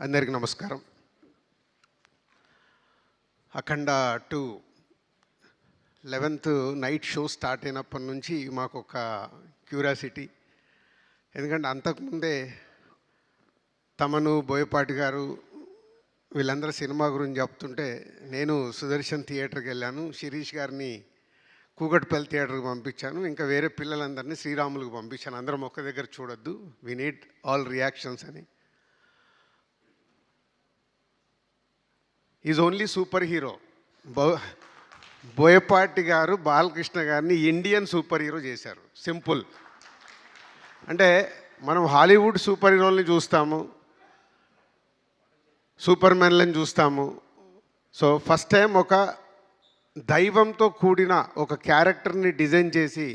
అందరికీ నమస్కారం. అఖండ 2 11th night show start అయినప్పటి నుంచి మాకు ఒక క్యూరియాసిటీ. ఎందుకంటే అంతకుముందే తమను, బోయపాటి గారు వీళ్ళందరూ సినిమా గురించి చెప్తుంటే నేను సుదర్శన్ థియేటర్కి వెళ్ళాను, శిరీష్ గారిని కూకట్పల్లి థియేటర్కి పంపించాను, ఇంకా వేరే పిల్లలందరినీ శ్రీరాములకు పంపించాను. అందరం ఒక్క దగ్గర చూడొద్దు, వి నీడ్ ఆల్ రియాక్షన్స్ అని. Is only super hero. Boyapati గారు బాలకృష్ణ గారిని ఇండియన్ సూపర్ హీరో చేశారు. సింపుల్. అంటే మనం హాలీవుడ్ సూపర్ హీరోల్ని చూస్తాము, సూపర్ మ్యాన్లను చూస్తాము. సో ఫస్ట్ టైం ఒక దైవంతో కూడిన ఒక క్యారెక్టర్ని డిజైన్ చేసి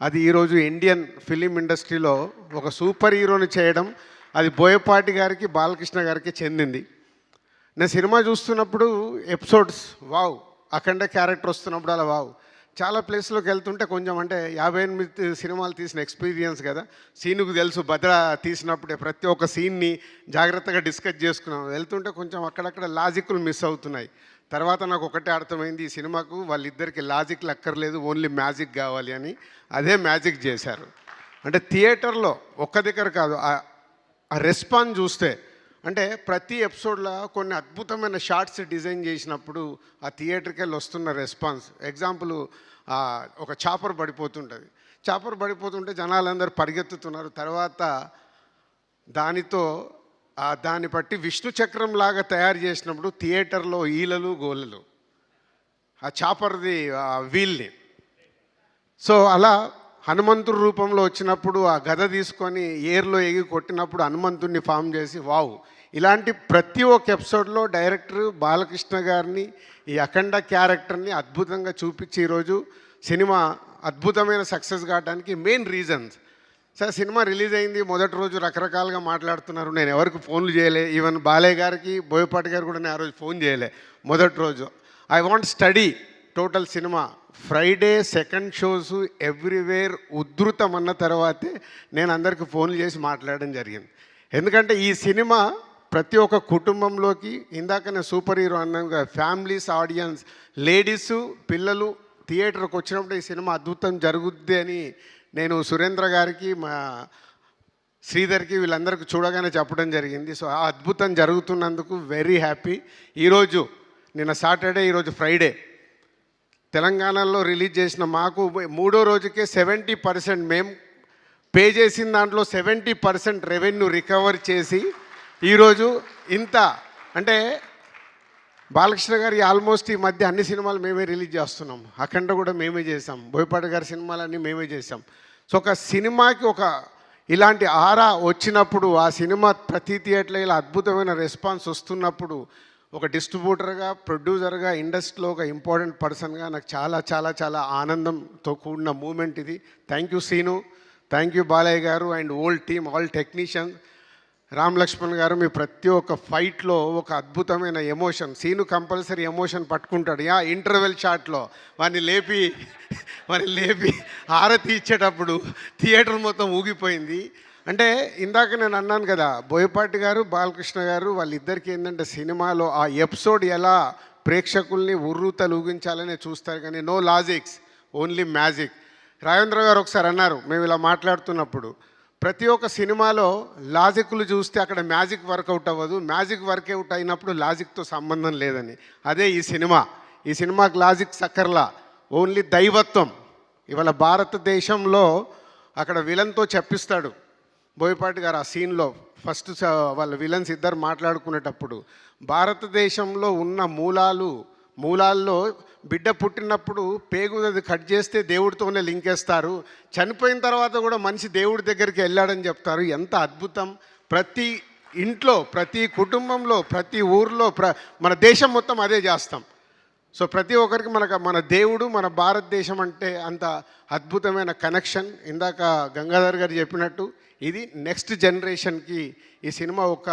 అది ఈరోజు ఇండియన్ ఫిలిం ఇండస్ట్రీలో ఒక సూపర్ హీరోని చేయడం, అది బోయపాటి గారికి, బాలకృష్ణ గారికి చెందింది. నేను సినిమా చూస్తున్నప్పుడు ఎపిసోడ్స్ వావ్, అఖండ క్యారెక్టర్ వస్తున్నప్పుడు అలా వావ్. చాలా ప్లేస్లోకి వెళ్తుంటే కొంచెం అంటే 58 సినిమాలు తీసిన ఎక్స్పీరియన్స్ కదా, సీనుకు తెలుసు భద్ర తీసినప్పుడే ప్రతి ఒక్క సీన్ని జాగ్రత్తగా డిస్కస్ చేసుకున్నాం. వెళ్తుంటే కొంచెం అక్కడక్కడ లాజిక్లు మిస్ అవుతున్నాయి. తర్వాత నాకు ఒకటే అర్థమైంది, ఈ సినిమాకు వాళ్ళిద్దరికి లాజిక్లు అక్కర్లేదు, ఓన్లీ మ్యాజిక్ కావాలి అని. అదే మ్యాజిక్ చేశారు. అంటే థియేటర్లో ఒక్క దగ్గర కాదు, ఆ రెస్పాన్స్ చూస్తే అంటే ప్రతి ఎపిసోడ్లో కొన్ని అద్భుతమైన షార్ట్స్ డిజైన్ చేసినప్పుడు ఆ థియేటర్కి వెళ్ళి వస్తున్న రెస్పాన్స్. ఎగ్జాంపుల్, ఒక చాపర్ పడిపోతుంటుంది, చాపర్ పడిపోతుంటే జనాలందరూ పరిగెత్తుతున్నారు. తర్వాత దాన్ని బట్టి విష్ణు చక్రం లాగా తయారు చేసినప్పుడు థియేటర్లో ఈలలు గోలలు, ఆ చాపర్ది వీల్ని. సో అలా హనుమంతుడి రూపంలో వచ్చినప్పుడు ఆ గద తీసుకొని ఏర్లో ఎగి కొట్టినప్పుడు హనుమంతుడిని ఫామ్ చేసి వావ్. ఇలాంటి ప్రతి ఒక్క ఎపిసోడ్లో డైరెక్టర్ బాలకృష్ణ గారిని, ఈ అఖండ క్యారెక్టర్ని అద్భుతంగా చూపించి ఈరోజు సినిమా అద్భుతమైన సక్సెస్ కావడానికి main reasons. Sir cinema release అయింది, మొదటి రోజు రకరకాలుగా మాట్లాడుతున్నారు. నేను ఎవరికి ఫోన్లు చేయలే, ఈవెన్ బాలయ్య గారికి, బోయపాటి గారు కూడా నేను ఆ రోజు ఫోన్ చేయలే. మొదటి రోజు I want study total cinema. Friday second shows everywhere ఉధృతం అన్న తర్వాతే నేను అందరికీ ఫోన్లు చేసి మాట్లాడడం జరిగింది. ఎందుకంటే ఈ సినిమా ప్రతి ఒక్క కుటుంబంలోకి, ఇందాక నేను సూపర్ హీరో అన్నాను, ఫ్యామిలీస్, ఆడియన్స్, లేడీసు, పిల్లలు థియేటర్కి వచ్చినప్పుడు ఈ సినిమా అద్భుతం జరుగుద్ది అని నేను సురేంద్ర గారికి, మా శ్రీధర్కి, వీళ్ళందరికీ చూడగానే చెప్పడం జరిగింది. సో ఆ అద్భుతం జరుగుతున్నందుకు వెరీ హ్యాపీ. ఈరోజు నిన్న సాటర్డే, ఈరోజు ఫ్రైడే, తెలంగాణలో రిలీజ్ చేసిన మాకు మూడో రోజుకే 70% మేము పే చేసిన దాంట్లో 70% రెవెన్యూ రికవర్ చేసి ఈరోజు ఇంత అంటే బాలకృష్ణ గారి ఆల్మోస్ట్ ఈ మధ్య అన్ని సినిమాలు మేమే రిలీజ్ చేస్తున్నాం. అఖండ కూడా మేమే చేసాం, బోయపాటి గారి సినిమాలన్నీ మేమే చేసాం. సో ఒక సినిమాకి ఒక ఇలాంటి ఆరా వచ్చినప్పుడు, ఆ సినిమా ప్రతి థియేటర్లో ఇలా అద్భుతమైన రెస్పాన్స్ వస్తున్నప్పుడు, ఒక డిస్ట్రిబ్యూటర్గా, ప్రొడ్యూసర్గా, ఇండస్ట్రీలో ఒక ఇంపార్టెంట్ పర్సన్గా నాకు చాలా చాలా చాలా ఆనందంతో కూడిన మూమెంట్ ఇది. Thank you Seenu, thank you Balayya గారు and old team, all technicians. Ram Lakshman గారు, మీ ప్రతి ఒక్క ఫైట్లో ఒక అద్భుతమైన ఎమోషన్. సీను కంపల్సరీ ఎమోషన్ పట్టుకుంటాడు. ఇంటర్వెల్ షాట్లో వాడిని లేపి హారతి ఇచ్చేటప్పుడు థియేటర్ మొత్తం ఊగిపోయింది. అంటే ఇందాక నేను అన్నాను కదా, బోయపాటి గారు, బాలకృష్ణ గారు వాళ్ళిద్దరికీ ఏంటంటే సినిమాలో ఆ ఎపిసోడ్ ఎలా ప్రేక్షకుల్ని ఉర్రూతలూగించాలనే చూస్తారు, కానీ no logics, only magic. Rajendra గారు ఒకసారి అన్నారు, మేము ఇలా మాట్లాడుతున్నప్పుడు, ప్రతి ఒక్క సినిమాలో లాజిక్లు చూస్తే అక్కడ మ్యాజిక్ వర్కౌట్ అవ్వదు, మ్యాజిక్ వర్కౌట్ అయినప్పుడు లాజిక్తో సంబంధం లేదని. అదే ఈ సినిమాకి లాజిక్ సక్కర్లా, ఓన్లీ దైవత్వం. ఇవాళ భారతదేశంలో అక్కడ విలన్తో చెప్పిస్తాడు బోయపాటి గారు ఆ సీన్లో. ఫస్ట్ వాళ్ళ విలన్స్ ఇద్దరు మాట్లాడుకునేటప్పుడు భారతదేశంలో ఉన్న మూలాల్లో బిడ్డ పుట్టినప్పుడు పేగుది కట్ చేస్తే దేవుడితోనే లింకేస్తారు, చనిపోయిన తర్వాత కూడా మనిషి దేవుడి దగ్గరికి వెళ్ళాడని చెప్తారు. ఎంత అద్భుతం! ప్రతి ఇంట్లో, ప్రతి కుటుంబంలో, ప్రతి ఊర్లో, మన దేశం మొత్తం అదే చేస్తాం. సో ప్రతి ఒక్కరికి మన దేవుడు, మన భారతదేశం అంటే అంత అద్భుతమైన కనెక్షన్. ఇందాక గంగాధర్ గారు చెప్పినట్టు ఇది నెక్స్ట్ జనరేషన్కి ఈ సినిమా ఒక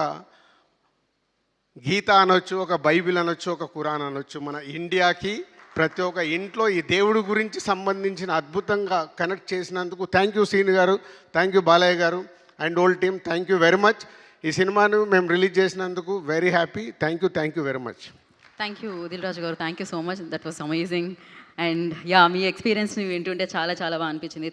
గీత అనొచ్చు, ఒక బైబిల్ అనొచ్చు, ఒక ఖురాన్ అనొచ్చు. మన ఇండియాకి ప్రతి ఒక్క ఇంట్లో ఈ దేవుడి గురించి సంబంధించిన అద్భుతంగా కనెక్ట్ చేసినందుకు థ్యాంక్ యూ సీను గారు, థ్యాంక్ యూ బాలయ్య గారు and old team, thank you very much. ఈ సినిమాను మేము రిలీజ్ చేసినందుకు very happy. Thank you very much. Thank you Dil Raju గారు, thank you so much, that was amazing. And yeah, మీ ఎక్స్పీరియన్స్ని వింటుంటే చాలా చాలా బాగా అనిపించింది.